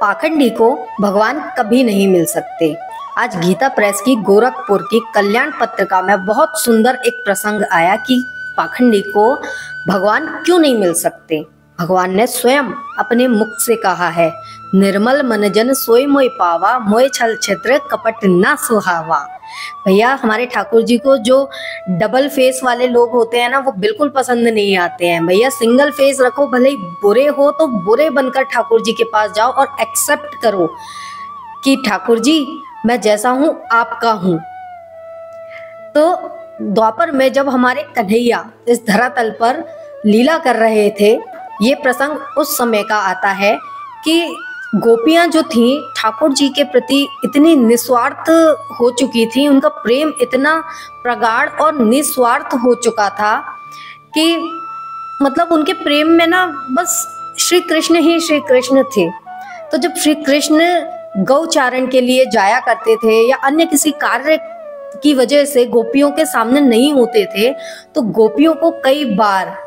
पाखंडी को भगवान कभी नहीं मिल सकते। आज गीता प्रेस की गोरखपुर की कल्याण पत्रिका में बहुत सुंदर एक प्रसंग आया कि पाखंडी को भगवान क्यों नहीं मिल सकते। भगवान ने स्वयं अपने मुख से कहा है, निर्मल मन जन सोई मोय पावा, मोय छल छिद्र कपट ना सुहावा। भैया हमारे ठाकुर जी को जो डबल फेस वाले लोग होते हैं ना, वो बिल्कुल पसंद नहीं आते हैं। भैया सिंगल फेस रखो, भले ही बुरे हो तो बुरे बनकर ठाकुर जी के पास जाओ और एक्सेप्ट करो कि ठाकुर जी मैं जैसा हूं आपका हूं। तो द्वापर में जब हमारे कन्हैया इस धरातल पर लीला कर रहे थे, ये प्रसंग उस समय का आता है कि गोपियां जो थीं ठाकुर जी के प्रति इतनी निस्वार्थ हो चुकी थी, उनका प्रेम इतना प्रगाढ़ और निस्वार्थ हो चुका था कि मतलब उनके प्रेम में ना बस श्री कृष्ण ही श्री कृष्ण थे। तो जब श्री कृष्ण गौचारण के लिए जाया करते थे या अन्य किसी कार्य की वजह से गोपियों के सामने नहीं होते थे, तो गोपियों को कई बार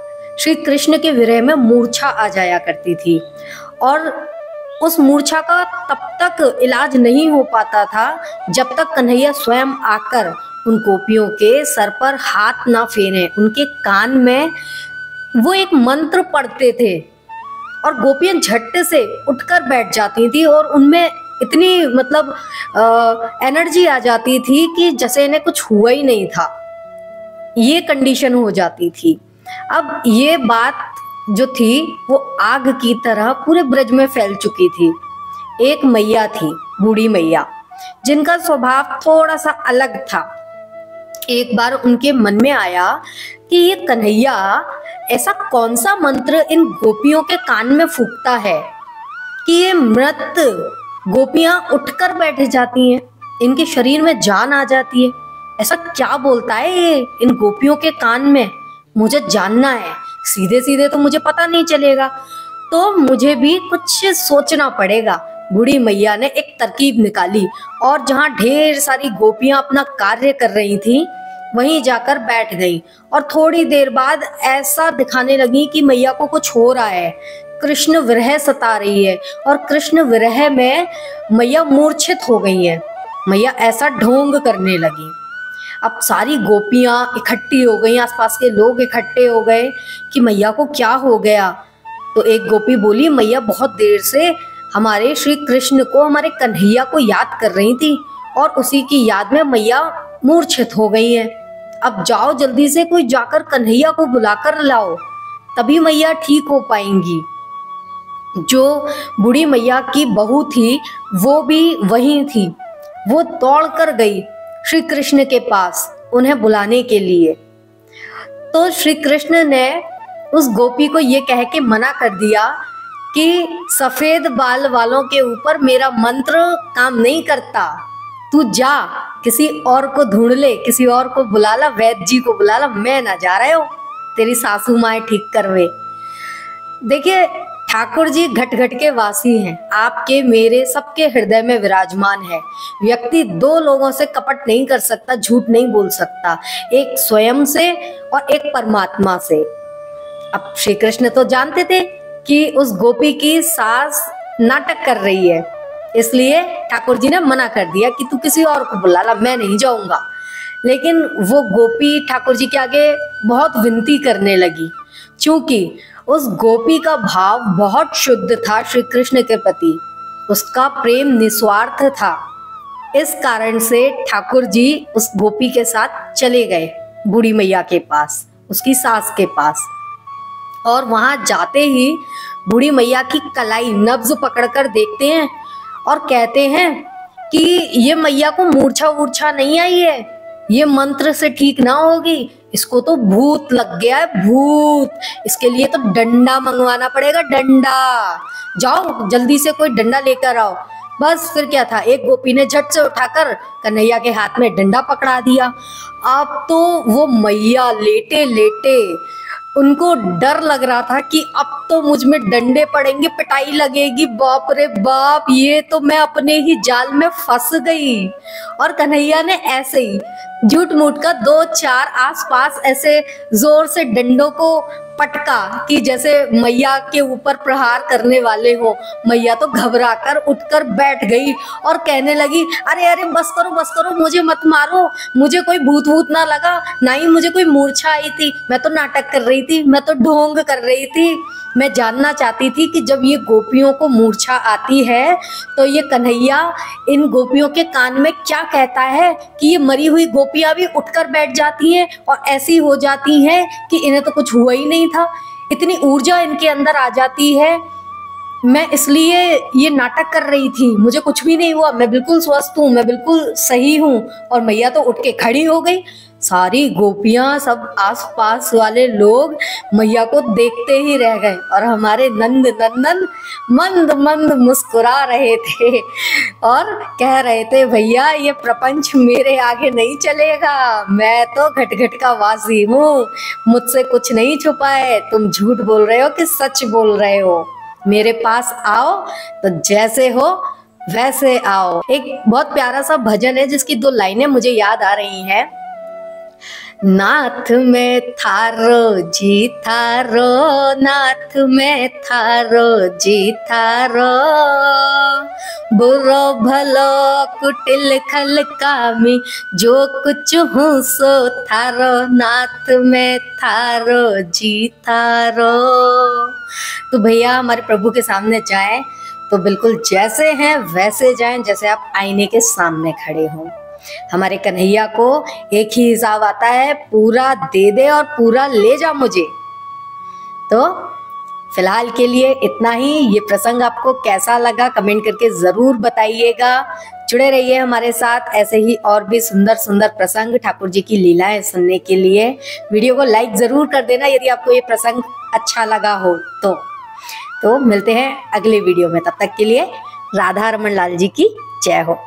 श्री कृष्ण के विरह में मूर्छा आ जाया करती थी और उस मूर्छा का तब तक इलाज नहीं हो पाता था जब तक कन्हैया स्वयं आकर उन गोपियों के सर पर हाथ ना फेरें, उनके कान में वो एक मंत्र पढ़ते थे और गोपियां झट से उठकर बैठ जाती थी और उनमें इतनी मतलब एनर्जी आ जाती थी कि जैसे इन्हें कुछ हुआ ही नहीं था, ये कंडीशन हो जाती थी। अब ये बात जो थी वो आग की तरह पूरे ब्रज में फैल चुकी थी। एक मैया थी, बूढ़ी मैया, जिनका स्वभाव थोड़ा सा अलग था। एक बार उनके मन में आया कि ये कन्हैया ऐसा कौन सा मंत्र इन गोपियों के कान में फूंकता है कि ये मृत गोपियां उठकर बैठ जाती हैं, इनके शरीर में जान आ जाती है। ऐसा क्या बोलता है ये इन गोपियों के कान में, मुझे जानना है। सीधे सीधे तो मुझे पता नहीं चलेगा, तो मुझे भी कुछ सोचना पड़ेगा। बूढ़ी मैया ने एक तरकीब निकाली और जहां ढेर सारी गोपियां अपना कार्य कर रही थीं, वहीं जाकर बैठ गई और थोड़ी देर बाद ऐसा दिखाने लगी कि मैया को कुछ हो रहा है, कृष्ण विरह सता रही है और कृष्ण विरह में मैया मूर्छित हो गई है। मैया ऐसा ढोंग करने लगी। अब सारी गोपियां इकट्ठी हो गई, आसपास के लोग इकट्ठे हो गए कि मैया को क्या हो गया। तो एक गोपी बोली, मैया बहुत देर से हमारे श्री कृष्ण को, हमारे कन्हैया को याद कर रही थी और उसी की याद में मैया मूर्छित हो गई है। अब जाओ जल्दी से कोई जाकर कन्हैया को बुलाकर लाओ, तभी मैया ठीक हो पाएंगी। जो बूढ़ी मैया की बहू थी वो भी वहीं थी। वो दौड़ कर गई श्री कृष्ण के पास उन्हें बुलाने के लिए। तो श्री कृष्ण ने उस गोपी को ये कह के मना कर दिया कि सफेद बाल वालों के ऊपर मेरा मंत्र काम नहीं करता, तू जा किसी और को ढूंढ ले, किसी और को बुला ला, वैद्य जी को बुला ला, मैं ना जा रहे हो, तेरी सासू माँ ठीक करवे। देखिए ठाकुर जी घट घट के वासी हैं, आपके मेरे सबके हृदय में विराजमान है। व्यक्ति दो लोगों से कपट नहीं कर सकता, झूठ नहीं बोल सकता, एक स्वयं से और एक परमात्मा से। अब श्री कृष्ण तो जानते थे कि उस गोपी की सास नाटक कर रही है, इसलिए ठाकुर जी ने मना कर दिया कि तू किसी और को बुला ला, मैं नहीं जाऊंगा। लेकिन वो गोपी ठाकुर जी के आगे बहुत विनती करने लगी, क्योंकि उस गोपी का भाव बहुत शुद्ध था श्री कृष्ण के प्रति, उसका प्रेम निस्वार्थ था। इस कारण से ठाकुर जी उस गोपी के साथ चले गए बूढ़ी मैया के पास, उसकी सास के पास। और वहां जाते ही बूढ़ी मैया की कलाई नब्ज पकड़कर देखते हैं और कहते हैं कि ये मैया को मूर्छा वूर्छा नहीं आई है, ये मंत्र से ठीक ना होगी, इसको तो भूत लग गया है, भूत। इसके लिए तो डंडा मंगवाना पड़ेगा, डंडा। जाओ जल्दी से कोई डंडा लेकर आओ। बस फिर क्या था, एक गोपी ने झट से उठाकर कन्हैया के हाथ में डंडा पकड़ा दिया। अब तो वो मैया लेटे लेटे, उनको डर लग रहा था कि अब तो मुझ में डंडे पड़ेंगे, पिटाई लगेगी, बाप रे बाप, ये तो मैं अपने ही जाल में फंस गई। और कन्हैया ने ऐसे ही झूठ मूठ का दो चार आसपास ऐसे जोर से डंडों को पटका कि जैसे मैया के ऊपर प्रहार करने वाले हो। मैया तो घबराकर उठकर बैठ गई और कहने लगी, अरे अरे बस करो, मुझे मत मारो, मुझे कोई भूत भूत ना लगा, ना ही मुझे कोई मूर्छा आई थी, मैं तो नाटक कर रही थी, मैं तो ढोंग कर रही थी। मैं जानना चाहती थी कि जब ये गोपियों को मूर्छा आती है तो ये कन्हैया इन गोपियों के कान में क्या कहता है कि ये मरी हुई गोपियां भी उठकर बैठ जाती हैं और ऐसी हो जाती हैं कि इन्हें तो कुछ हुआ ही नहीं था, इतनी ऊर्जा इनके अंदर आ जाती है। मैं इसलिए ये नाटक कर रही थी, मुझे कुछ भी नहीं हुआ, मैं बिल्कुल स्वस्थ हूँ, मैं बिल्कुल सही हूँ। और मैया तो उठ के खड़ी हो गई। सारी गोपियां, सब आसपास वाले लोग मैया को देखते ही रह गए और हमारे नंद नंदन मंद मंद मुस्कुरा रहे थे और कह रहे थे, भैया ये प्रपंच मेरे आगे नहीं चलेगा, मैं तो घट का वासी हूँ, मुझसे कुछ नहीं छुपा है, तुम झूठ बोल रहे हो कि सच बोल रहे हो, मेरे पास आओ तो जैसे हो वैसे आओ। एक बहुत प्यारा सा भजन है जिसकी 2 लाइनें मुझे याद आ रही हैं। नाथ में थारो जी थारो, नाथ में थारो जी थारो, बुरो भलो कुटिल खल कामी, जो कुछ हूँ सो थारो, नाथ में थारो जी थारो। तो भैया हमारे प्रभु के सामने जाए तो बिल्कुल जैसे हैं वैसे जाएं, जैसे आप आईने के सामने खड़े हों। हमारे कन्हैया को एक ही हिसाब आता है, पूरा दे दे और पूरा ले जा मुझे। तो फिलहाल के लिए इतना ही। ये प्रसंग आपको कैसा लगा कमेंट करके जरूर बताइएगा। जुड़े रहिए हमारे साथ ऐसे ही और भी सुंदर सुंदर प्रसंग, ठाकुर जी की लीलाएं सुनने के लिए। वीडियो को लाइक जरूर कर देना यदि आपको ये प्रसंग अच्छा लगा हो तो मिलते हैं अगले वीडियो में। तब तक के लिए राधा रमन लाल जी की जय हो।